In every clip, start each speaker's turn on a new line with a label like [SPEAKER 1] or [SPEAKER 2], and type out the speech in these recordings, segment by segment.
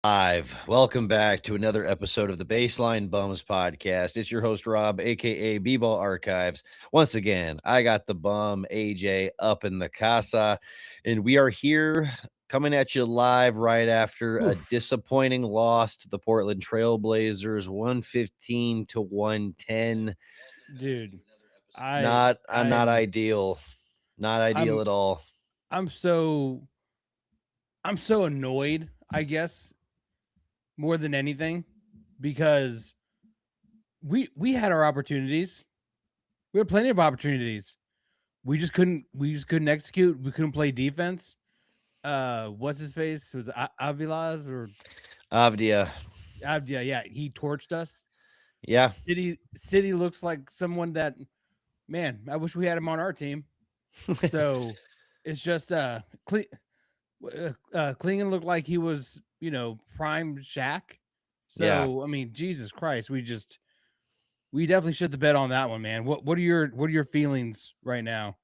[SPEAKER 1] Live. Welcome back to another episode of the Baseline Bums podcast. It's your host, Rob, aka B-Ball Archives. Once again, I got the bum AJ up in the casa, and we are here coming at you live right after a
[SPEAKER 2] Oof,
[SPEAKER 1] disappointing loss to the Portland Trailblazers, 115 to 110.
[SPEAKER 2] dude. I
[SPEAKER 1] Not
[SPEAKER 2] I'm
[SPEAKER 1] ideal. Not ideal
[SPEAKER 2] I'm
[SPEAKER 1] at all.
[SPEAKER 2] I'm so I'm so annoyed, I guess, more than anything, because we had our opportunities. We had plenty of opportunities. We just couldn't execute. We couldn't play defense. What's his face? Was it Avilas or
[SPEAKER 1] Avdia.
[SPEAKER 2] Avdia? Yeah, he torched us.
[SPEAKER 1] Yeah.
[SPEAKER 2] City looks like someone that, man, I wish we had him on our team. So it's just Clingan looked like he was, prime Shaq.
[SPEAKER 1] Yeah.
[SPEAKER 2] So I mean, Jesus Christ, we definitely should the bet on that one, man. What are your feelings right now?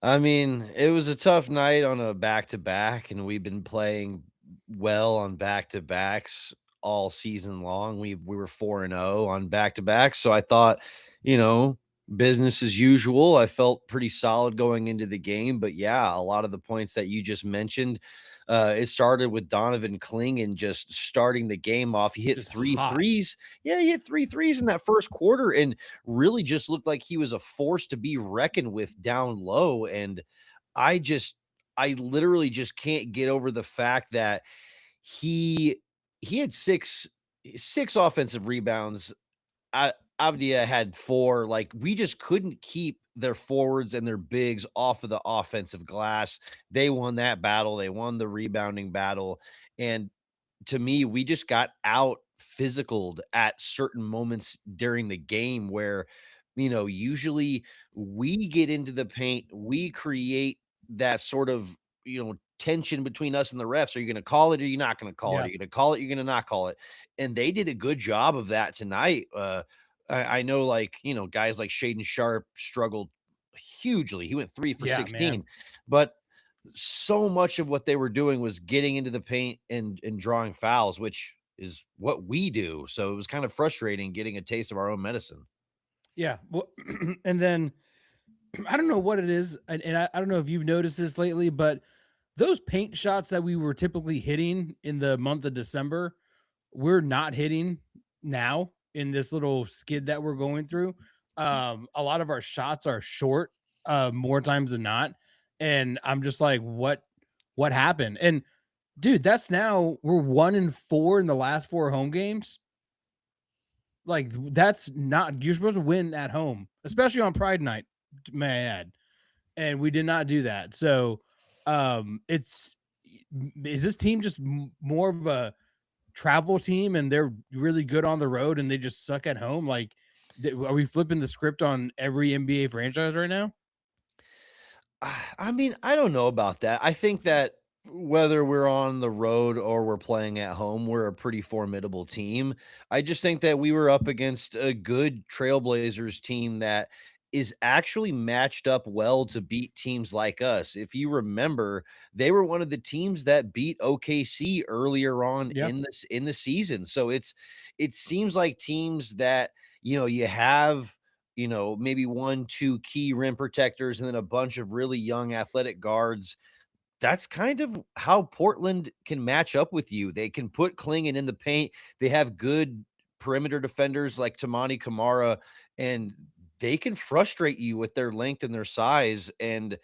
[SPEAKER 1] I mean, it was a tough night on a back to back, and we've been playing well on back to backs all season long. We were 4-0 on back to backs. So I thought, you know, business as usual. I felt pretty solid going into the game. But yeah, a lot of the points that you just mentioned. It started with Donovan Clingan just starting the game off. He hit
[SPEAKER 2] Just
[SPEAKER 1] three
[SPEAKER 2] hot.
[SPEAKER 1] threes. Yeah, he hit three threes in that first quarter. And really just looked like he was a force to be reckoned with down low. And I just, I literally just can't get over the fact that he he had six offensive rebounds. Avdia had four. Like we just couldn't keep their forwards and their bigs off of the offensive glass. They won that battle. They won the rebounding battle. And to me, we just got out physicaled at certain moments during the game where, usually we get into the paint, we create that sort of, tension between us and the refs. Are you going to call it or are you not going to call it? Are
[SPEAKER 2] Yeah.
[SPEAKER 1] you going to call it? You're going to not call it. And they did a good job of that tonight. I know, like, guys like Shaden Sharp struggled hugely. He went 3 for
[SPEAKER 2] Yeah,
[SPEAKER 1] 16,
[SPEAKER 2] man.
[SPEAKER 1] but so much of what they were doing was getting into the paint and drawing fouls, which is what we do. So it was kind of frustrating getting a taste of our own medicine.
[SPEAKER 2] Yeah. Well, and then I don't know what it is, and I don't know if you've noticed this lately, but those paint shots that we were typically hitting in the month of December, we're not hitting now in this little skid that we're going through. A lot of our shots are short, more times than not. And I'm just like, what happened? And dude, that's now we're 1-4 in the last four home games. Like that's not you're supposed to win at home, especially on Pride Night, may I add. And we did not do that. So it's is this team just more of a travel team and they're really good on the road and they just suck at home? Like, are we flipping the script on every NBA franchise right now?
[SPEAKER 1] I mean, I don't know about that. I think that whether we're on the road or we're playing at home, we're a pretty formidable team. I just think that we were up against a good Trailblazers team that is actually matched up well to beat teams like us. If you remember, they were one of the teams that beat OKC earlier on
[SPEAKER 2] Yeah.
[SPEAKER 1] in the season. So it seems like teams that, you have maybe one, two key rim protectors and then a bunch of really young athletic guards. That's kind of how Portland can match up with you. They can put Klingon in the paint. They have good perimeter defenders like Tamani Kamara, and they can frustrate you with their length and their size. And,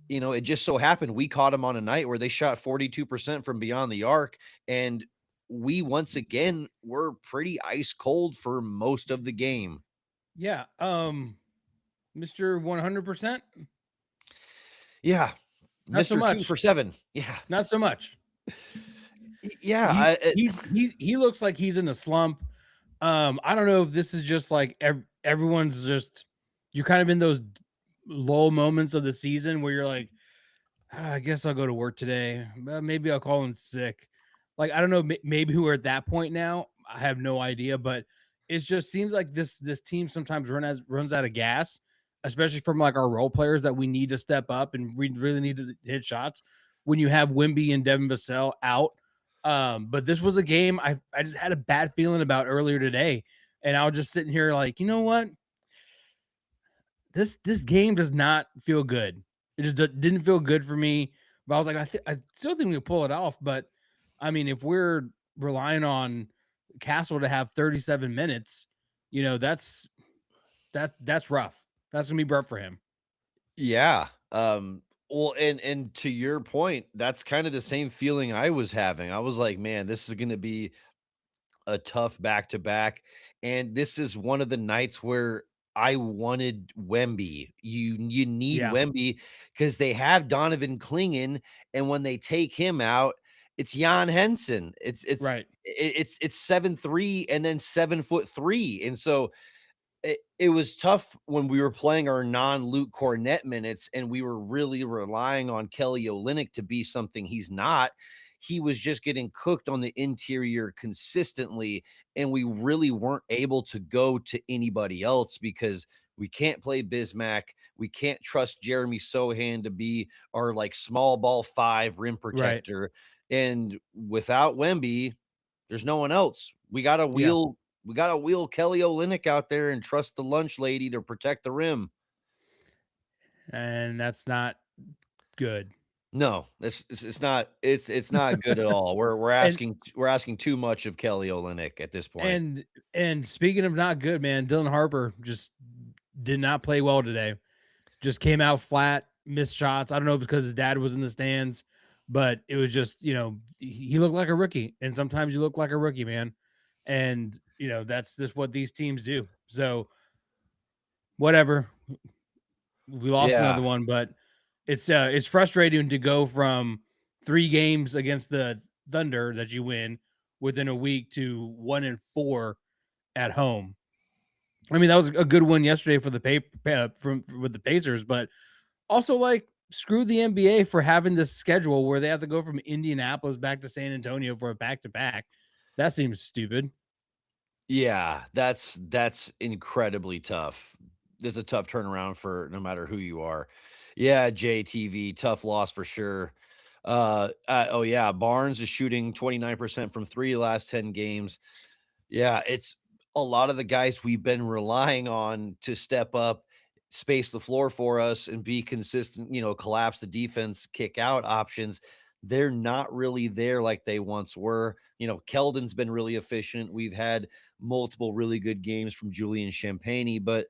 [SPEAKER 1] it just so happened we caught them on a night where they shot 42% from beyond the arc. And we once again were pretty ice cold for most of the game.
[SPEAKER 2] Yeah. Mr. 100%.
[SPEAKER 1] Yeah,
[SPEAKER 2] Not so
[SPEAKER 1] Mr. 2
[SPEAKER 2] much.
[SPEAKER 1] for 7. Yeah.
[SPEAKER 2] Not so much.
[SPEAKER 1] Yeah,
[SPEAKER 2] He he looks like he's in a slump. I don't know if this is just like everyone's just you're kind of in those lull moments of the season where you're like, "Ah, I guess I'll go to work today. Maybe I'll call in sick." Like I don't know, maybe we're at that point now. I have no idea, but it just seems like this team sometimes runs out of gas, especially from like our role players that we need to step up and we really need to hit shots. When you have Wemby and Devin Vassell out, But this was a game I just had a bad feeling about earlier today, and I was just sitting here like, you know what? This game does not feel good. It just didn't feel good for me. But I was like, I still think we can pull it off. But I mean, if we're relying on Castle to have 37 minutes, that's rough. That's gonna be rough for him.
[SPEAKER 1] Yeah. Well, and to your point, that's kind of the same feeling I was having. I was like, man, this is gonna be a tough back to back. And this is one of the nights where I wanted Wemby. You need
[SPEAKER 2] Yeah,
[SPEAKER 1] Wemby because they have Donovan Clingan, and when they take him out, it's Jan Henson.
[SPEAKER 2] right,
[SPEAKER 1] It's 7'3" and then 7'3". And so it was tough when we were playing our non-Luke Kornet minutes and we were really relying on Kelly Olynyk to be something he's not. He was just getting cooked on the interior consistently, and we really weren't able to go to anybody else because we can't play Bismack. We can't trust Jeremy Sohan to be our like small ball five rim
[SPEAKER 2] right.
[SPEAKER 1] protector. And without Wemby, there's no one else.
[SPEAKER 2] Yeah,
[SPEAKER 1] We gotta wheel Kelly Olynyk out there and trust the lunch lady to protect the rim.
[SPEAKER 2] and that's not good.
[SPEAKER 1] No, it's not good at all.
[SPEAKER 2] And
[SPEAKER 1] We're asking too much of Kelly Olynyk at this point.
[SPEAKER 2] and and speaking of not good, man, Dylan Harper just did not play well today. Just came out flat, missed shots. I don't know if it's because his dad was in the stands, but it was just, he looked like a rookie. And sometimes you look like a rookie, man. And, that's just what these teams do. So, whatever. We lost
[SPEAKER 1] Yeah.
[SPEAKER 2] another one, but it's frustrating to go from 3 games against the Thunder that you win within a week to 1-4 at home. I mean, that was a good win yesterday for the from with the Pacers, but also, like, screw the NBA for having this schedule where they have to go from Indianapolis back to San Antonio for a back to back. That seems stupid.
[SPEAKER 1] Yeah, that's incredibly tough. It's a tough turnaround for no matter who you are. Yeah, JTV, tough loss for sure. Oh yeah, Barnes is shooting 29% from 3 last 10 games. Yeah, it's a lot of the guys we've been relying on to step up, space the floor for us, and be consistent, collapse the defense, kick out options. They're not really there like they once were. Keldon's been really efficient. We've had multiple really good games from Julian Champagne, but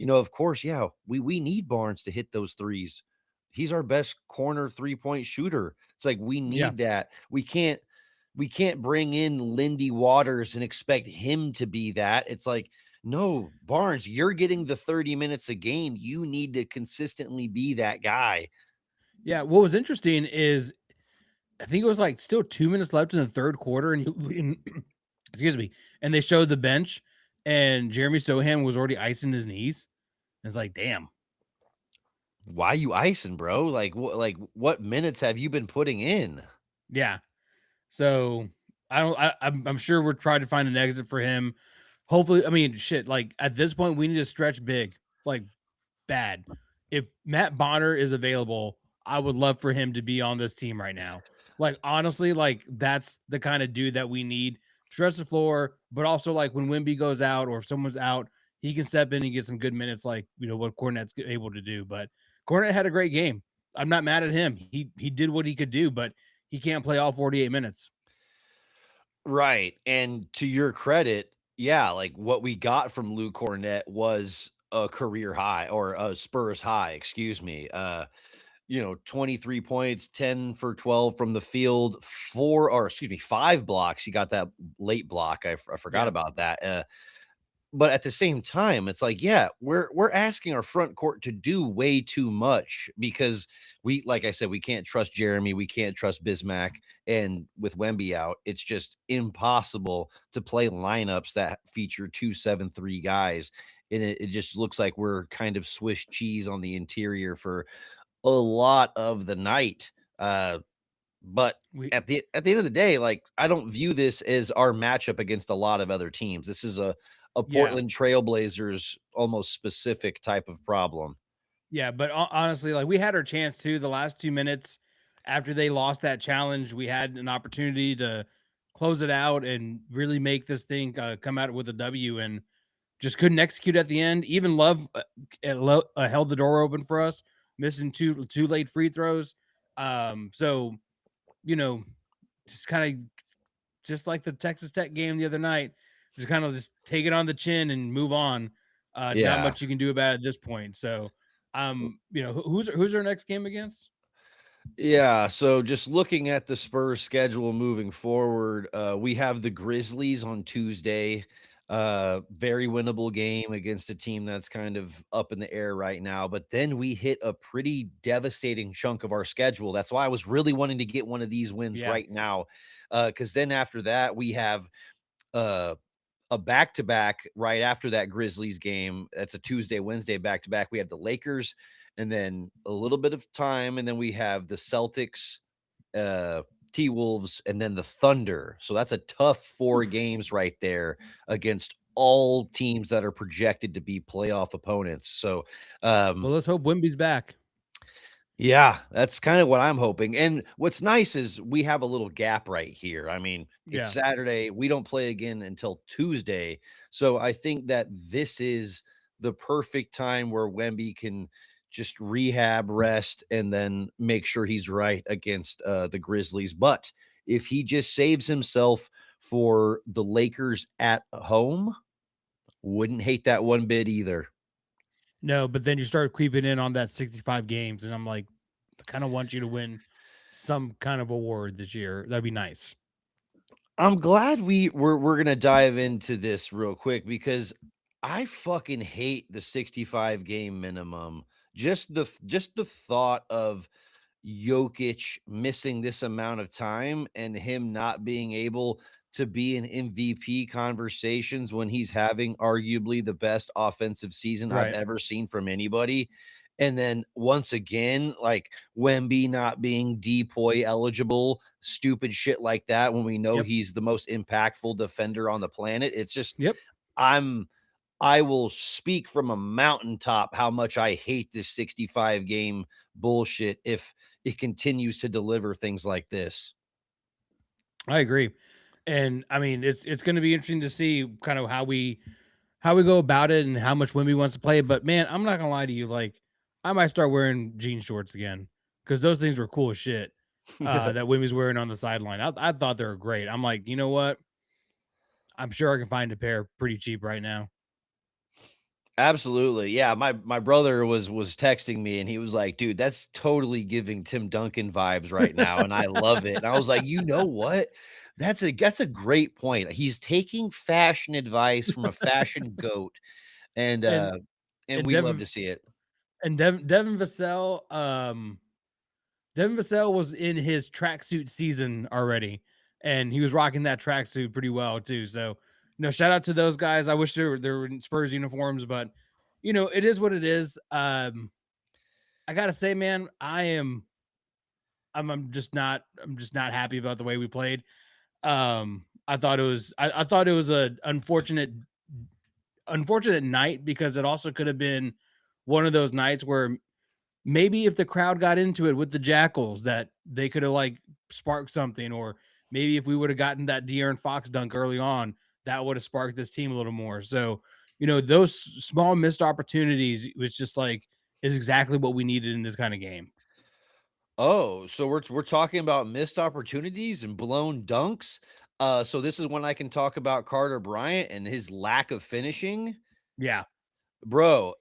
[SPEAKER 1] of course, yeah, we need Barnes to hit those threes. He's our best corner three-point shooter. It's like we
[SPEAKER 2] Yeah.
[SPEAKER 1] need that. We can't bring in Lindy Waters and expect him to be that. It's like, no, Barnes, you're getting the 30 minutes a game. You need to consistently be that guy.
[SPEAKER 2] Yeah. What was interesting is I think it was like still 2 minutes left in the third quarter, and excuse me, and they showed the bench, and Jeremy Sohan was already icing his knees. And it's like, damn.
[SPEAKER 1] Why you icing, bro? Like what minutes have you been putting in?
[SPEAKER 2] Yeah. So I don't. I'm sure we're trying to find an exit for him. Hopefully, I mean, shit. Like at this point, we need to stretch big, like bad. If Matt Bonner is available, I would love for him to be on this team right now. Like honestly, like that's the kind of dude that we need. Stretch the floor, but also like when Wimby goes out or if someone's out, he can step in and get some good minutes, like what Kornet's able to do. But Kornet had a great game. I'm not mad at him. He did what he could do, but he can't play all 48 minutes.
[SPEAKER 1] Right. And to your credit, yeah, like what we got from Lou Cornett was a career high or a Spurs high, excuse me. 23 points, 10 for 12 from the field, five blocks. He got that late block. I forgot
[SPEAKER 2] Yeah.
[SPEAKER 1] about that. But at the same time, it's like, yeah, we're asking our front court to do way too much because like I said, we can't trust Jeremy, we can't trust Bismack, and with Wemby out, it's just impossible to play lineups that feature 2-7-3 guys. And it just looks like we're kind of Swiss cheese on the interior for a lot of the night. But
[SPEAKER 2] We
[SPEAKER 1] at the end of the day, like I don't view this as our matchup against a lot of other teams. This is a
[SPEAKER 2] yeah.
[SPEAKER 1] Portland Trailblazers almost specific type of problem.
[SPEAKER 2] Yeah, but honestly, like we had our chance too the last 2 minutes. after they lost that challenge, we had an opportunity to close it out and really make this thing come out with a W, and just couldn't execute at the end. Even Love held the door open for us, missing two late free throws. So you know, just kind of just like the Texas Tech game the other night, just kind of just take it on the chin and move on. Not
[SPEAKER 1] Yeah.
[SPEAKER 2] much you can do about it at this point. So, who's our next game against?
[SPEAKER 1] Yeah, so just looking at the Spurs schedule moving forward, we have the Grizzlies on Tuesday. Very winnable game against a team that's kind of up in the air right now. But then we hit a pretty devastating chunk of our schedule. That's why I was really wanting to get one of these wins
[SPEAKER 2] Yeah.
[SPEAKER 1] right now. Because then after that, we have uh a back to back right after that Grizzlies game. That's a Tuesday, Wednesday back to back. We have the Lakers and then a little bit of time. And then we have the Celtics, uh, T Wolves, and then the Thunder. So that's a tough 4 games right there against all teams that are projected to be playoff opponents. So,
[SPEAKER 2] Well,
[SPEAKER 1] um,
[SPEAKER 2] let's hope Wimby's back.
[SPEAKER 1] yeah, that's kind of what I'm hoping. And what's nice is we have a little gap right here. I mean, it's
[SPEAKER 2] Yeah.
[SPEAKER 1] Saturday. We don't play again until Tuesday. So I think that this is the perfect time where Wemby can just rehab, rest, and then make sure he's right against the Grizzlies. But if he just saves himself for the Lakers at home, wouldn't hate that one bit either.
[SPEAKER 2] No, but then you start creeping in on that 65 games, and I'm like, I kind of want you to win some kind of award this year. That'd be nice.
[SPEAKER 1] I'm glad we're gonna dive into this real quick because I fucking hate the 65 game minimum. Just the thought of Jokic missing this amount of time and him not being able to be in MVP conversations when he's having arguably the best offensive season I've
[SPEAKER 2] Right.
[SPEAKER 1] ever seen from anybody. And then once again, like Wemby not being depoy eligible, stupid shit like that when we know
[SPEAKER 2] Yep.
[SPEAKER 1] he's the most impactful defender on the planet. It's just
[SPEAKER 2] Yep.
[SPEAKER 1] I'm I will speak from a mountaintop how much I hate this 65 game bullshit if it continues to deliver things like this.
[SPEAKER 2] I agree. And I mean, it's going to be interesting to see kind of how we go about it and how much Wimby wants to play. But man, I'm not gonna lie to you, like I might start wearing jean shorts again because those things were cool as shit. That Wimby's wearing on the sideline. I thought they were great. I'm like, you know what? I'm sure I can find a pair pretty cheap right now.
[SPEAKER 1] Absolutely. Yeah, my brother was texting me and he was like, "Dude, that's totally giving Tim Duncan vibes right now and I love it." And I was like, "You know what? That's a great point." He's taking fashion advice from a fashion goat and
[SPEAKER 2] and
[SPEAKER 1] uh and
[SPEAKER 2] and
[SPEAKER 1] we love
[SPEAKER 2] Devin
[SPEAKER 1] to see it.
[SPEAKER 2] Devin Vassell, Devin Vassell was in his tracksuit season already, and he was rocking that tracksuit pretty well too. So, shout out to those guys. I wish they were in Spurs uniforms, but it is what it is. I gotta say, man, I'm just not happy about the way we played. I thought it was a unfortunate night because it also could have been one of those nights where maybe if the crowd got into it with the Jackals, that they could have like sparked something, or maybe if we would have gotten that De'Aaron Fox dunk early on, that would have sparked this team a little more. So, those small missed opportunities was just like is exactly what we needed in this kind of game.
[SPEAKER 1] Oh, so we're talking about missed opportunities and blown dunks. So this is when I can talk about Carter Bryant and his lack of finishing.
[SPEAKER 2] Yeah,
[SPEAKER 1] Bro,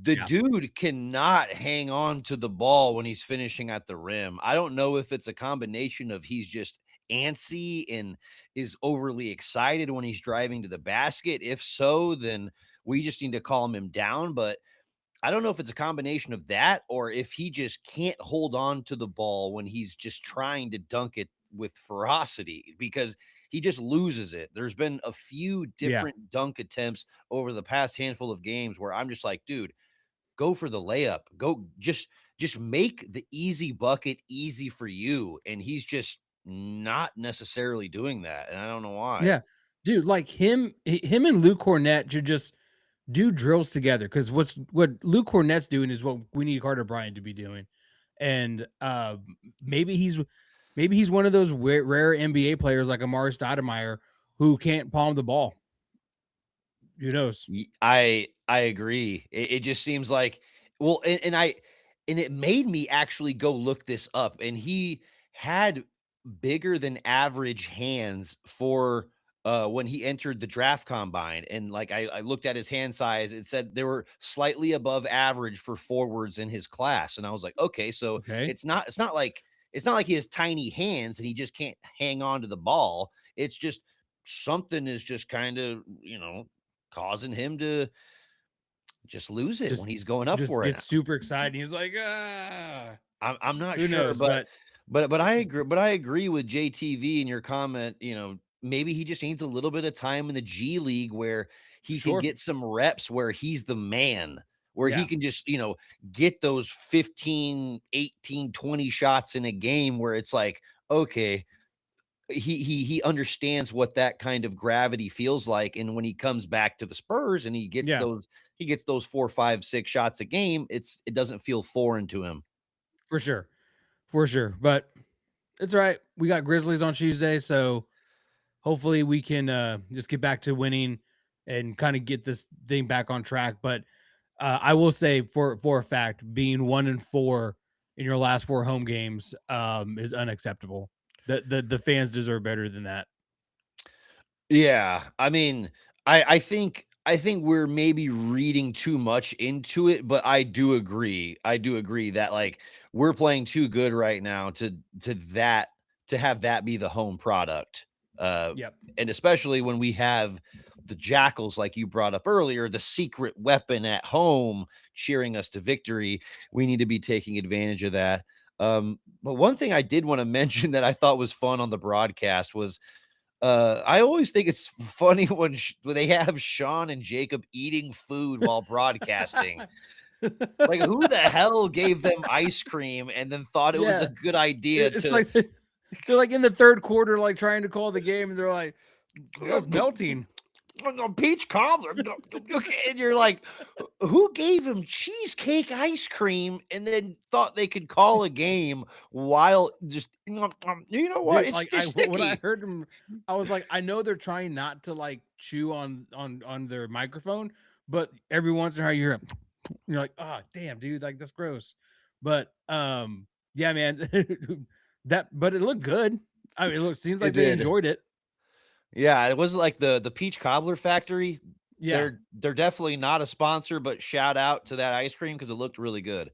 [SPEAKER 1] the
[SPEAKER 2] yeah,
[SPEAKER 1] dude cannot hang on to the ball when he's finishing at the rim. I don't know if it's a combination of he's just antsy and is overly excited when he's driving to the basket. If so, then we just need to calm him down. But I don't know if it's a combination of that or if he just can't hold on to the ball when he's just trying to dunk it with ferocity because he just loses it. There's been a few
[SPEAKER 2] yeah.
[SPEAKER 1] different dunk attempts over the past handful of games where I'm just like, dude, go for the layup. Go just make the easy bucket easy for you. And he's just not necessarily doing that. And I don't know why.
[SPEAKER 2] Yeah. Dude, like him and Luke Kornet should just do drills together because what Luke Kornet's doing is what we need Carter Bryant to be doing. and maybe he's one of those rare NBA players like Amari Stoudemire who can't palm the ball. Who knows?
[SPEAKER 1] I agree. It just seems like well, and it made me actually go look this up, and he had bigger than average hands for when he entered the draft combine. And like I looked at his hand size, it said they were slightly above average for forwards in his class. And I was like, okay, so
[SPEAKER 2] Okay,
[SPEAKER 1] it's not like he has tiny hands and he just can't hang on to the ball. It's just something is just kind of, causing him to just lose it
[SPEAKER 2] just
[SPEAKER 1] when he's going up for it.
[SPEAKER 2] gets super excited. He's like, ah,
[SPEAKER 1] I'm not
[SPEAKER 2] who
[SPEAKER 1] sure,
[SPEAKER 2] knows?
[SPEAKER 1] but
[SPEAKER 2] But
[SPEAKER 1] but I agree. But I agree with JTV in your comment. Maybe he just needs a little bit of time in the G League where he can
[SPEAKER 2] sure,
[SPEAKER 1] get some reps where he's the man, where he
[SPEAKER 2] yeah,
[SPEAKER 1] can just get those 15, 18, 20 shots in a game where it's like, okay, he understands what that kind of gravity feels like, and when he comes back to the Spurs and
[SPEAKER 2] yeah,
[SPEAKER 1] he gets those 4, 5, 6 shots a game, it doesn't feel foreign to him.
[SPEAKER 2] for sure, for sure. But it's all right. We got Grizzlies on Tuesday, so hopefully we can just get back to winning and kind of get this thing back on track. But I will say for a fact, being 1-4 in your last 4 home games is unacceptable. The fans deserve better than that.
[SPEAKER 1] Yeah, I mean, I think we're maybe reading too much into it, but I do agree. I do agree that like we're playing too good right now to have that be the home product. Uh
[SPEAKER 2] Yep.
[SPEAKER 1] and especially when we have the Jackals like you brought up earlier, the secret weapon at home cheering us to victory. We need to be taking advantage of that. But one thing I did want to mention that I thought was fun on the broadcast was I always think it's funny when they have Sean and Jacob eating food while broadcasting. Like, who the hell gave them ice cream and then thought it was a
[SPEAKER 2] Yeah.
[SPEAKER 1] good idea
[SPEAKER 2] It's
[SPEAKER 1] to
[SPEAKER 2] like they're like in the third quarter, like trying to call the game, and they're like, "That's melting."
[SPEAKER 1] peach cobbler? Okay, and you're like, who gave him cheesecake ice cream and then thought they could call a game while just, you know what?
[SPEAKER 2] Dude,
[SPEAKER 1] It's
[SPEAKER 2] like
[SPEAKER 1] it's
[SPEAKER 2] when I
[SPEAKER 1] sticky.
[SPEAKER 2] heard him, I was like, I know they're trying not to like chew on their microphone, but every once in a while you hear it, you're like, oh damn, dude, like that's gross. But yeah, man, but it looked good. I mean, seems
[SPEAKER 1] It
[SPEAKER 2] like they
[SPEAKER 1] did.
[SPEAKER 2] enjoyed it.
[SPEAKER 1] Yeah, it was like the peach cobbler factory.
[SPEAKER 2] Yeah,
[SPEAKER 1] They're definitely not a sponsor, but shout out to that ice cream because it looked really good.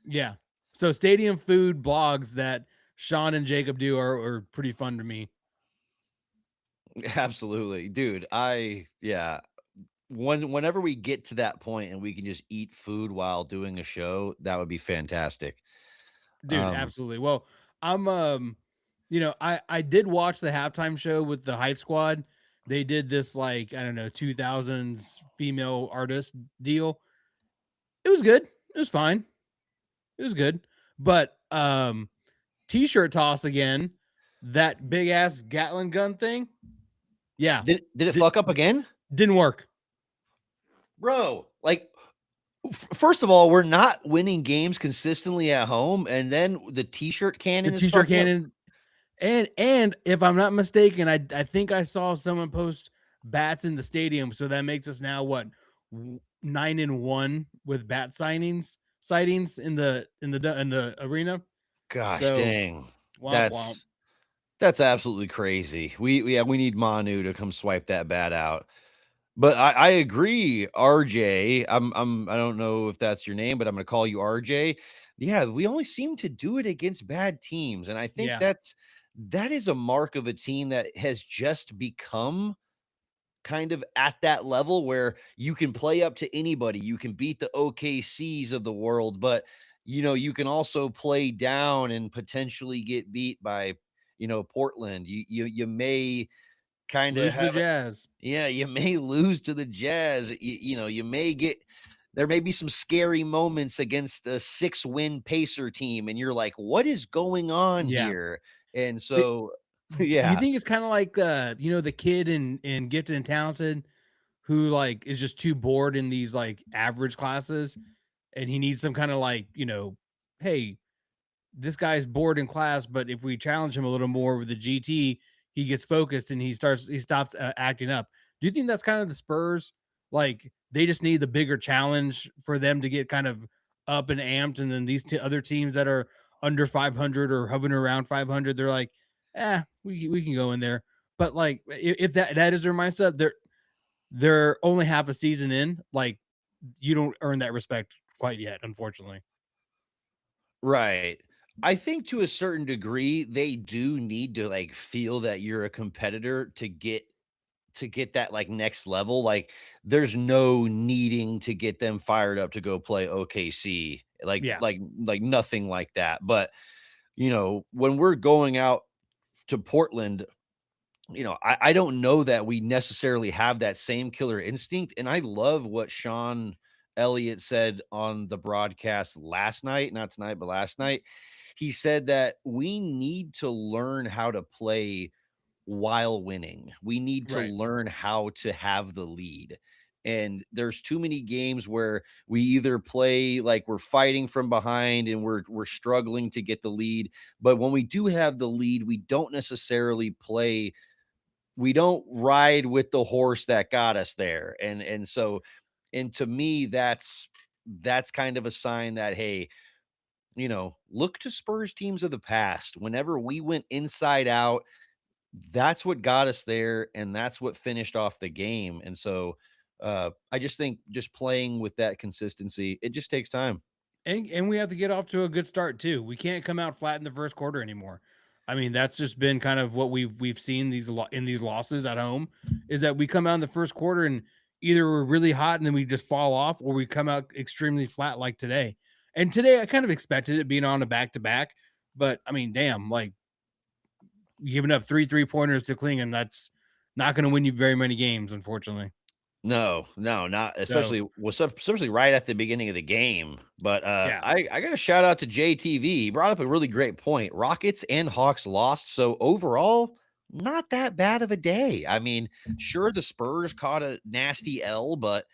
[SPEAKER 2] yeah. So stadium food blogs that Sean and Jacob do are pretty fun to me.
[SPEAKER 1] Absolutely, dude. Yeah. Whenever we get to that point and we can just eat food while doing a show, that would be fantastic.
[SPEAKER 2] Dude,
[SPEAKER 1] Um,
[SPEAKER 2] absolutely. Well, I'm I did watch the halftime show with the Hype Squad. They did this like, I don't know, 2000s female artist deal. It was good. It was fine. It was good. But t-shirt toss again, that big ass Gatling gun thing. Yeah.
[SPEAKER 1] did it
[SPEAKER 2] Di-
[SPEAKER 1] fuck up again,
[SPEAKER 2] didn't work.
[SPEAKER 1] bro? Like, first of all, we're not winning games consistently at home, and then the t-shirt
[SPEAKER 2] The
[SPEAKER 1] cannon is
[SPEAKER 2] t-shirt
[SPEAKER 1] fucking up.
[SPEAKER 2] cannon. And if I'm not mistaken, I think I saw someone post bats in the stadium, so that makes us now what 9-1 with bat sightings in the arena.
[SPEAKER 1] Gosh
[SPEAKER 2] So
[SPEAKER 1] dang,
[SPEAKER 2] womp womp.
[SPEAKER 1] that's that's absolutely crazy. We need Manu to come swipe that bat out. But I agree, RJ. I don't know if that's your name, but I'm gonna call you RJ. Yeah, we only seem to do it against bad teams, and I think
[SPEAKER 2] Yeah,
[SPEAKER 1] that is a mark of a team that has just become kind of at that level where you can play up to anybody. You can beat the OKCs of the world, but you can also play down and potentially get beat by, Portland. You may kind of
[SPEAKER 2] lose to the
[SPEAKER 1] have
[SPEAKER 2] Jazz.
[SPEAKER 1] yeah, you may lose to the Jazz. You may get there may be some scary moments against a 6-win Pacer team, and you're like, what is going on
[SPEAKER 2] Yeah.
[SPEAKER 1] here? And
[SPEAKER 2] Th-
[SPEAKER 1] so,
[SPEAKER 2] Do you
[SPEAKER 1] yeah,
[SPEAKER 2] think it's kind of like the kid in Gifted and Talented who like is just too bored in these like average classes and he needs some kind of like, hey, this guy's bored in class, but if we challenge him a little more with the GT, he gets focused and he stops acting up. Do you think that's kind of the Spurs? Like they just need the bigger challenge for them to get kind of up and amped, and then these other teams that are under 500 or hovering around 500, they're like, we can go in there. But like if that is their mindset, they're only half a season in. Like you don't earn that respect quite yet, unfortunately.
[SPEAKER 1] Right. I think to a certain degree, they do need to, like, feel that you're a competitor to get that, like, next level. Like, there's no needing to get them fired up to go play OKC,
[SPEAKER 2] Yeah,
[SPEAKER 1] like nothing like that. But, when we're going out to Portland, I don't know that we necessarily have that same killer instinct, and I love what Sean Elliott said on the broadcast last night, not tonight, but last night. He said that we need to learn how to play while winning. We need to
[SPEAKER 2] right.
[SPEAKER 1] learn how to have the lead. And there's too many games where we either play like we're fighting from behind and we're struggling to get the lead, but when we do have the lead, we don't ride with the horse that got us there. And to me, that's kind of a sign that, hey, look to Spurs teams of the past. Whenever we went inside out, that's what got us there, and that's what finished off the game. And so I just think just playing with that consistency, it just takes time.
[SPEAKER 2] And we have to get off to a good start too. We can't come out flat in the first quarter anymore. I mean, that's just been kind of what we've seen in these losses at home is that we come out in the first quarter and either we're really hot and then we just fall off, or we come out extremely flat like today. And today I kind of expected it being on a back to back, but I mean, damn, like giving up 3 3 pointers to Clingan, that's not going to win you very many games, unfortunately.
[SPEAKER 1] No, no, not
[SPEAKER 2] So
[SPEAKER 1] especially right at the beginning of the game. But
[SPEAKER 2] yeah,
[SPEAKER 1] I got to shout out to JTV. He brought up a really great point. Rockets and Hawks lost, so overall, not that bad of a day. I mean, sure, the Spurs caught a nasty L, but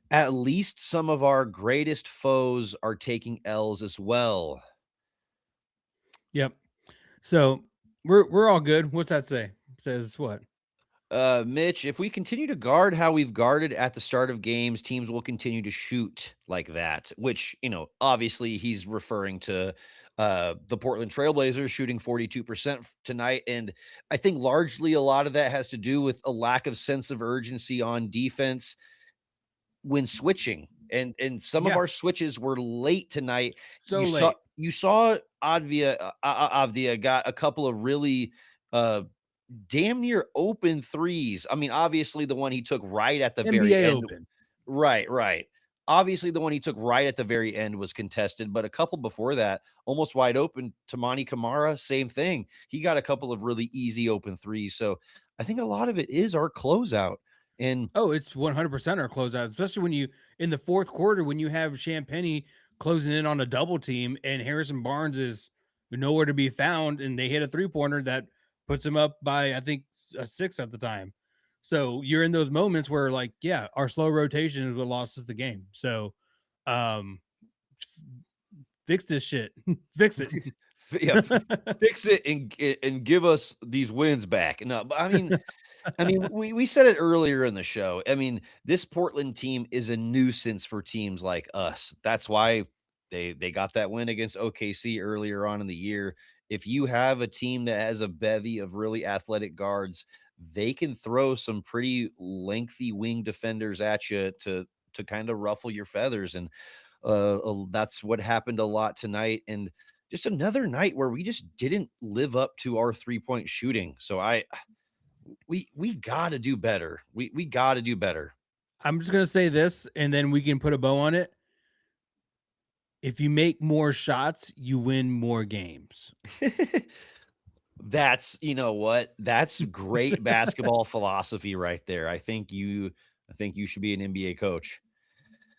[SPEAKER 1] at least some of our greatest foes are taking L's as well.
[SPEAKER 2] yep. So we're all good. What's that say? Says what?
[SPEAKER 1] Mitch, if we continue to guard how we've guarded at the start of games, teams will continue to shoot like that, which, obviously he's referring to the Portland Trailblazers shooting 42% tonight. And I think largely a lot of that has to do with a lack of sense of urgency on defense when switching. And some of
[SPEAKER 2] Yeah,
[SPEAKER 1] our switches were late tonight.
[SPEAKER 2] so late.
[SPEAKER 1] You saw Avdia got a couple of really uh damn near open threes. I mean, obviously, the one he took right at the very
[SPEAKER 2] NBA
[SPEAKER 1] end.
[SPEAKER 2] Open.
[SPEAKER 1] Right, right. Obviously, the one he took right at the very end was contested, but a couple before that, almost wide open. Tamani Kamara, same thing. He got a couple of really easy open threes. So I think a lot of it is our closeout. And
[SPEAKER 2] Oh, it's 100% our closeout, especially when you in the fourth quarter when you have Champagny closing in on a double team and Harrison Barnes is nowhere to be found, and they hit a 3 pointer that puts him up by I think a 6 at the time. So you're in those moments where like, yeah, our slow rotation is what lost us the game. So, um, fix this shit, fix it.
[SPEAKER 1] yeah, fix it and give us these wins back. No, but I mean, we said it earlier in the show. I mean, this Portland team is a nuisance for teams like us. That's why they got that win against OKC earlier on in the year. If you have a team that has a bevy of really athletic guards, they can throw some pretty lengthy wing defenders at you to kind of ruffle your feathers. And that's what happened a lot tonight. And just another night where we just didn't live up to our 3-point shooting. So we gotta do better. We gotta do better.
[SPEAKER 2] I'm just gonna say this, and then we can put a bow on it. If you make more shots, you win more games.
[SPEAKER 1] That's you know what? That's great basketball philosophy right there. I think you should be an NBA coach.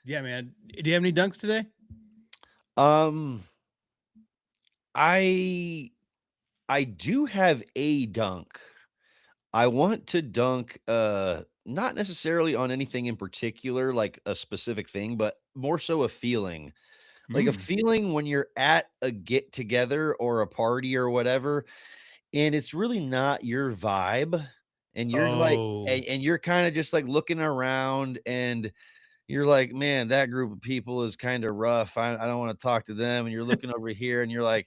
[SPEAKER 2] Yeah, man. Do you have any dunks today?
[SPEAKER 1] Um, I I do have a dunk. I want to dunk not necessarily on anything in particular, like a specific thing, but more so a feeling. like a
[SPEAKER 2] Mm.
[SPEAKER 1] feeling when you're at a get together or a party or whatever, and it's really not your vibe, and you're like,
[SPEAKER 2] Oh.
[SPEAKER 1] and you're kind of just like looking around, and you're like, man, that group of people is kind of rough. I don't want to talk to them. And you're looking over here, and you're like,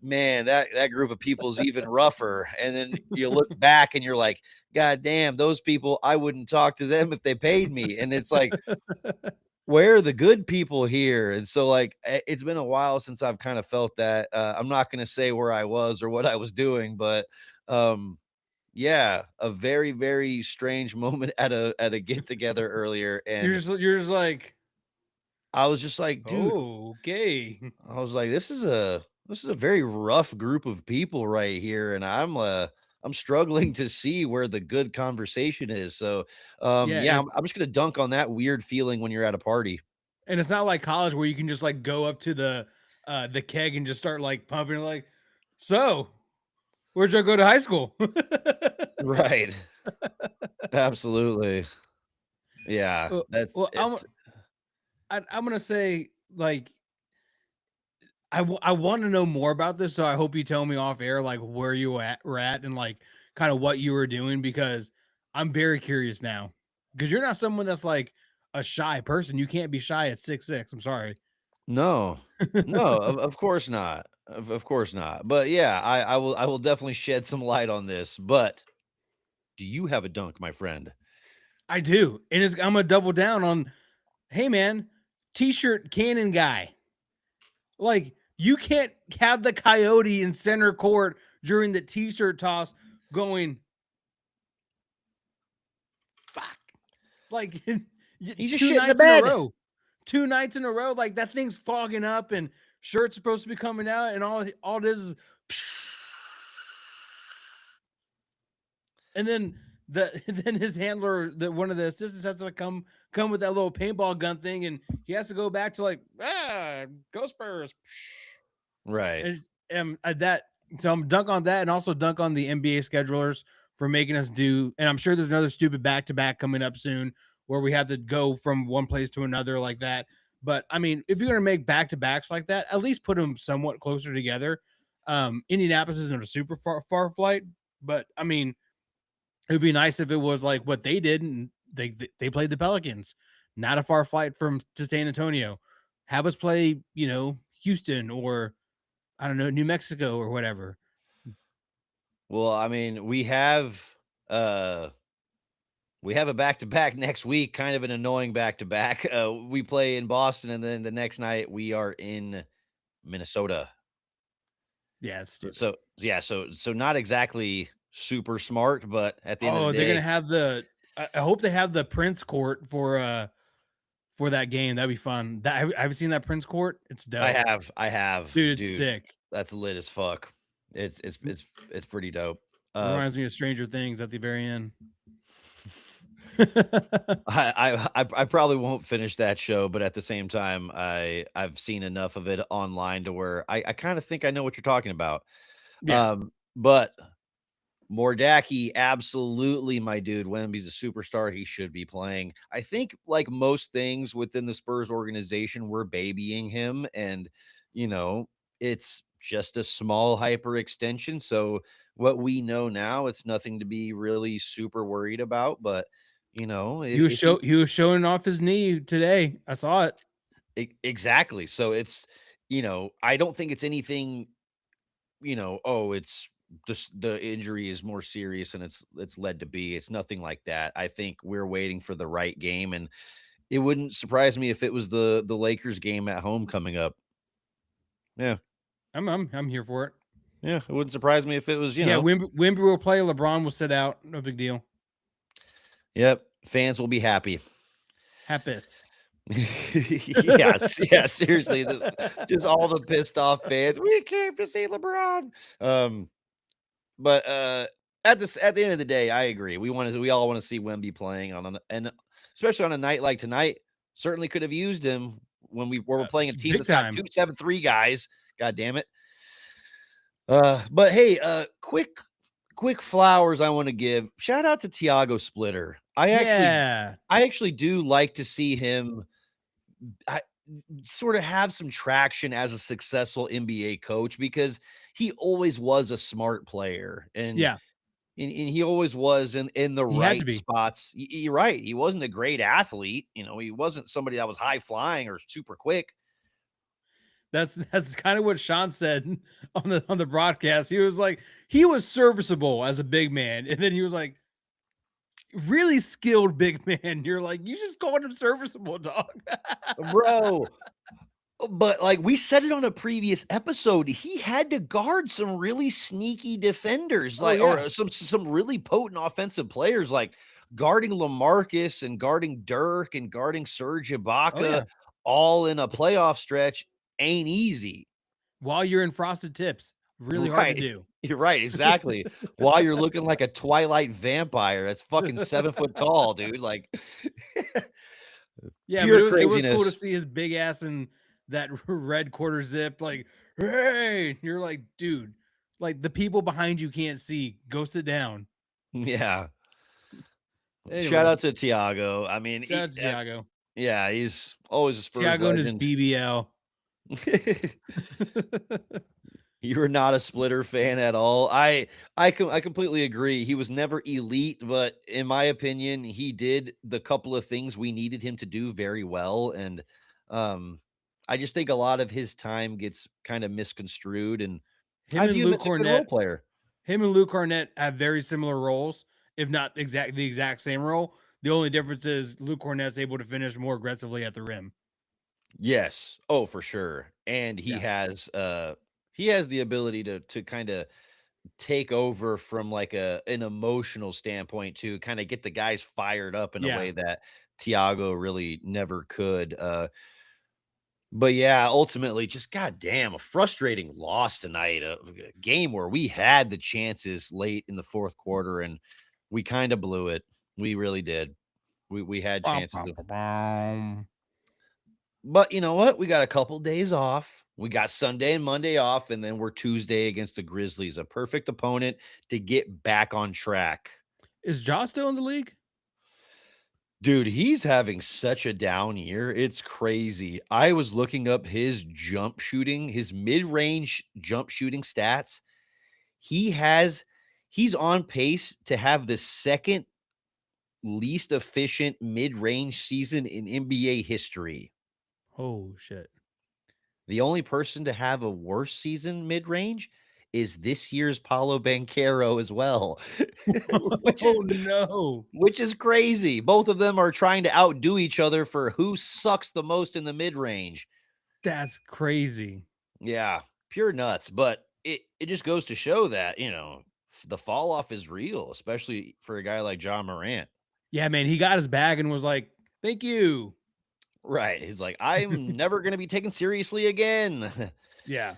[SPEAKER 1] man, that group of people is even rougher. And then you look back, and you're like, God damn, those people, I wouldn't talk to them if they paid me. And it's like, where are the good people here? And so, like, it's been a while since I've kind of felt that. I'm not going to say where I was or what I was doing, but yeah, a very, very strange moment at a get together earlier. And
[SPEAKER 2] You're just like,
[SPEAKER 1] I was just like, dude,
[SPEAKER 2] oh, okay.
[SPEAKER 1] I was like, this is a very rough group of people right here, and I'm struggling to see where the good conversation is. So,
[SPEAKER 2] Yeah,
[SPEAKER 1] yeah, I'm just gonna dunk on that weird feeling when you're at a party.
[SPEAKER 2] and it's not like college where you can just like go up to the keg and just start like pumping like, so where'd you go to high school?
[SPEAKER 1] Right. Absolutely. Yeah,
[SPEAKER 2] well,
[SPEAKER 1] that's
[SPEAKER 2] well,
[SPEAKER 1] it's
[SPEAKER 2] I'm gonna say like I want to know more about this, so I hope you tell me off air like where you were at and like kind of what you were doing because I'm very curious now. Because you're not someone that's like a shy person. You can't be shy at 6'6". I'm sorry.
[SPEAKER 1] no. No, of course not. Of course not. But yeah, I will definitely shed some light on this. But do you have a dunk, my friend?
[SPEAKER 2] I do, and I'm gonna double down on. Hey man, t-shirt cannon guy. Like you can't have the coyote in center court during the t-shirt toss going fuck. Like
[SPEAKER 1] He's just
[SPEAKER 2] two
[SPEAKER 1] shit in the
[SPEAKER 2] nights in a
[SPEAKER 1] bed.
[SPEAKER 2] row. 2 nights in a row, like that thing's fogging up and shirt's supposed to be coming out, and all it is and then then his handler, that one of the assistants has to come with that little paintball gun thing, and he has to go back to like go Spurs.
[SPEAKER 1] Right.
[SPEAKER 2] That so I'm dunk on that, and also dunk on the NBA schedulers for making us do. And I'm sure there's another stupid back to back coming up soon where we have to go from one place to another like that. But I mean, if you're gonna make back to backs like that, at least put them somewhat closer together. Indianapolis isn't a super far flight, but I mean, it would be nice if it was like what they did, and they played the Pelicans, not a far flight from to San Antonio. Have us play, Houston or I don't know, New Mexico or whatever.
[SPEAKER 1] Well, I mean, uh we have a back-to-back next week, kind of an annoying back-to-back. We play in Boston, and then the next night we are in Minnesota.
[SPEAKER 2] Yeah, it's stupid.
[SPEAKER 1] So yeah, so not exactly super smart, but at the end of the
[SPEAKER 2] Oh, they're gonna
[SPEAKER 1] day,
[SPEAKER 2] have the. I hope they have the Prince Court for that game. That'd be fun. I've seen that Prince Court. It's dope,
[SPEAKER 1] I have,
[SPEAKER 2] dude. It's
[SPEAKER 1] dude.
[SPEAKER 2] sick.
[SPEAKER 1] That's lit as fuck. It's pretty dope. Uh,
[SPEAKER 2] Reminds me of Stranger Things at the very end.
[SPEAKER 1] I probably won't finish that show, but at the same time, I've seen enough of it online to where I kind of think I know what you're talking about.
[SPEAKER 2] Yeah,
[SPEAKER 1] But Mordaki, absolutely, my dude. Wemby's a superstar. He should be playing. I think, like most things within the Spurs organization, we're babying him, and you know, it's just a small hyper extension. So, what we know now, it's nothing to be really super worried about. But if he
[SPEAKER 2] he was showing off his knee today. I saw it.
[SPEAKER 1] exactly, so it's I don't think it's anything. Oh, it's just the injury is more serious and it's led to be. It's nothing like that. I think we're waiting for the right game, and it wouldn't surprise me if it was the Lakers game at home coming up. Yeah.
[SPEAKER 2] I'm here for it.
[SPEAKER 1] Yeah, it wouldn't surprise me if it was,
[SPEAKER 2] Yeah, Wimby will play. LeBron will sit out. No big deal.
[SPEAKER 1] yep, fans will be happy.
[SPEAKER 2] Happis.
[SPEAKER 1] Yes, yeah, seriously, just all the pissed off fans. We came to see LeBron. Um, but at the end of the day, I agree. We all want to see Wemby playing and especially on a night like tonight. Certainly could have used him when we're playing a team
[SPEAKER 2] Big
[SPEAKER 1] that's got
[SPEAKER 2] time.
[SPEAKER 1] 2-7-3 guys. God damn it. But hey, quick flowers I want to give. Shout out to Thiago Splitter.
[SPEAKER 2] Yeah.
[SPEAKER 1] I actually do like to see him. sort of have some traction as a successful NBA coach because he always was a smart player
[SPEAKER 2] Yeah,
[SPEAKER 1] and he always was in the
[SPEAKER 2] he had to
[SPEAKER 1] right
[SPEAKER 2] be.
[SPEAKER 1] spots. You're right. He wasn't a great athlete. He wasn't somebody that was high flying or super quick.
[SPEAKER 2] That's kind of what Sean said on the broadcast. He was like, he was serviceable as a big man, and then he was like, really skilled big man. You're like, you just called him serviceable, dog.
[SPEAKER 1] Bro, but like we said it on a previous episode, he had to guard some really sneaky defenders,
[SPEAKER 2] Oh
[SPEAKER 1] like
[SPEAKER 2] yeah,
[SPEAKER 1] or some really potent offensive players, like guarding LaMarcus and guarding Dirk and guarding Serge
[SPEAKER 2] oh
[SPEAKER 1] Ibaka,
[SPEAKER 2] yeah.
[SPEAKER 1] all in a playoff stretch ain't easy.
[SPEAKER 2] While you're in frosted tips, really hard to
[SPEAKER 1] Right.
[SPEAKER 2] do.
[SPEAKER 1] You're right, exactly. While you're looking like a Twilight vampire that's fucking 7 foot tall, dude. Like
[SPEAKER 2] Yeah, but
[SPEAKER 1] pure
[SPEAKER 2] it was cool to
[SPEAKER 1] craziness.
[SPEAKER 2] see his big ass in that red quarter zip. Like, hey, you're like, dude, like the people behind you can't see. Go sit down.
[SPEAKER 1] Yeah. Shout
[SPEAKER 2] Anyway,
[SPEAKER 1] out to Thiago. I mean,
[SPEAKER 2] shout out to Thiago.
[SPEAKER 1] yeah, he's always a Spurs
[SPEAKER 2] Thiago and his
[SPEAKER 1] legend.
[SPEAKER 2] BBL.
[SPEAKER 1] You were not a Splitter fan at all. I completely agree. He was never elite, but in my opinion, he did the couple of things we needed him to do very well. And um, I just think a lot of his time gets kind of misconstrued. And
[SPEAKER 2] him
[SPEAKER 1] I
[SPEAKER 2] and
[SPEAKER 1] view him
[SPEAKER 2] Luke
[SPEAKER 1] as a good role
[SPEAKER 2] Kornet,
[SPEAKER 1] player.
[SPEAKER 2] him and Luke Kornet have very similar roles, if not the exact same role. The only difference is Luke Kornet's able to finish more aggressively at the rim.
[SPEAKER 1] Yes. Oh, for sure. And
[SPEAKER 2] Yeah.
[SPEAKER 1] he has the ability to kind of take over from like an emotional standpoint to kind of get the guys fired up in a
[SPEAKER 2] Yeah.
[SPEAKER 1] way that Thiago really never could. But yeah, ultimately, just goddamn a frustrating loss tonight. A game where we had the chances late in the fourth quarter and we kind of blew it. We really did. We had
[SPEAKER 2] Bum,
[SPEAKER 1] chances
[SPEAKER 2] bum,
[SPEAKER 1] to,
[SPEAKER 2] bum, bum.
[SPEAKER 1] but you know what? We got a couple days off. We got Sunday and Monday off, and then we're Tuesday against the Grizzlies, a perfect opponent to get back on track.
[SPEAKER 2] Is Jaw still in the league?
[SPEAKER 1] Dude, he's having such a down year. It's crazy. I was looking up his jump shooting, his mid-range jump shooting stats. He has he's on pace to have the second least efficient mid-range season in NBA history.
[SPEAKER 2] Oh shit.
[SPEAKER 1] The only person to have a worse season mid-range is this year's Paulo Banchero as well, which is
[SPEAKER 2] Oh no.
[SPEAKER 1] which is crazy. Both of them are trying to outdo each other for who sucks the most in the mid-range.
[SPEAKER 2] That's crazy.
[SPEAKER 1] Yeah, pure nuts, but it just goes to show that, the fall off is real, especially for a guy like John Morant.
[SPEAKER 2] Yeah, man, he got his bag and was like, "Thank you."
[SPEAKER 1] Right. He's like, I'm never going to be taken seriously again.
[SPEAKER 2] Yeah.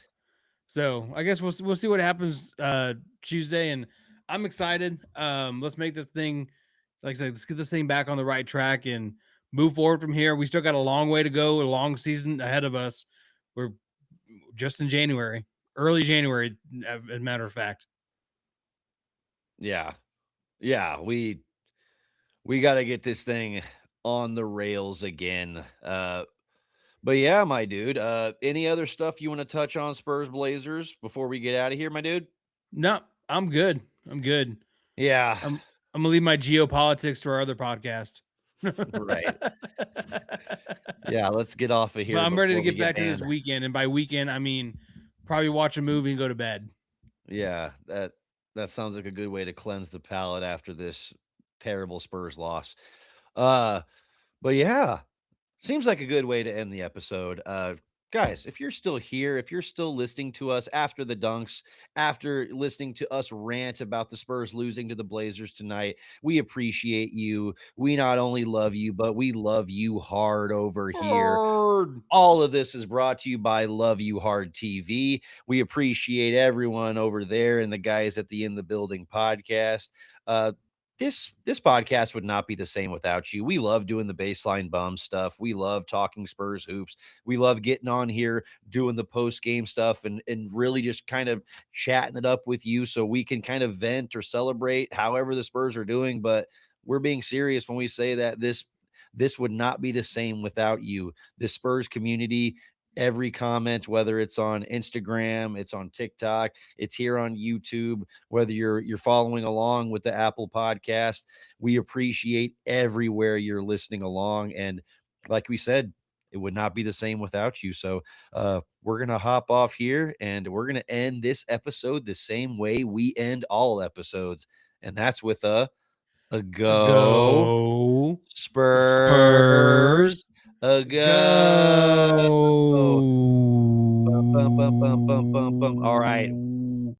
[SPEAKER 2] So, I guess we'll see what happens Tuesday, and I'm excited. Let's make this thing, like I said, let's get this thing back on the right track and move forward from here. We still got a long way to go, a long season ahead of us. We're just in January, early January, as a matter of fact.
[SPEAKER 1] Yeah. Yeah, we got to get this thing on the rails again. But yeah, my dude, any other stuff you want to touch on Spurs Blazers before we get out of here, my dude?
[SPEAKER 2] No, I'm good. I'm good.
[SPEAKER 1] Yeah,
[SPEAKER 2] I'm gonna leave my geopolitics to our other podcast.
[SPEAKER 1] right. Yeah, let's get off of
[SPEAKER 2] But
[SPEAKER 1] here
[SPEAKER 2] I'm ready to
[SPEAKER 1] before we
[SPEAKER 2] get
[SPEAKER 1] get
[SPEAKER 2] back to this
[SPEAKER 1] banned.
[SPEAKER 2] weekend, and by weekend I mean probably watch a movie and go to bed.
[SPEAKER 1] Yeah, that sounds like a good way to cleanse the palate after this terrible Spurs loss. Uh, but yeah, seems like a good way to end the episode. Guys, if you're still here, if you're still listening to us after the dunks, after listening to us rant about the Spurs losing to the Blazers tonight, we appreciate you. We not only love you, but we love you hard over here.
[SPEAKER 2] Bird.
[SPEAKER 1] All of this is brought to you by Love You Hard TV. We appreciate everyone over there and the guys at the In the Building podcast. Uh, this podcast would not be the same without you. We love doing the baseline bum stuff. We love talking Spurs hoops. We love getting on here, doing the post game stuff, and really just kind of chatting it up with you so we can kind of vent or celebrate however the Spurs are doing. But we're being serious when we say that This would not be the same without you. The Spurs community, every comment, whether it's on Instagram, it's on TikTok, it's here on YouTube, whether you're following along with the Apple podcast, we appreciate everywhere you're listening along. And like we said, it would not be the same without you. So we're gonna hop off here and we're gonna end this episode the same way we end all episodes, and that's with a go
[SPEAKER 2] Go
[SPEAKER 1] Spurs,
[SPEAKER 2] Spurs.
[SPEAKER 1] a go.
[SPEAKER 2] Go.
[SPEAKER 1] Bum, bum, bum, bum, bum, bum, bum. All right.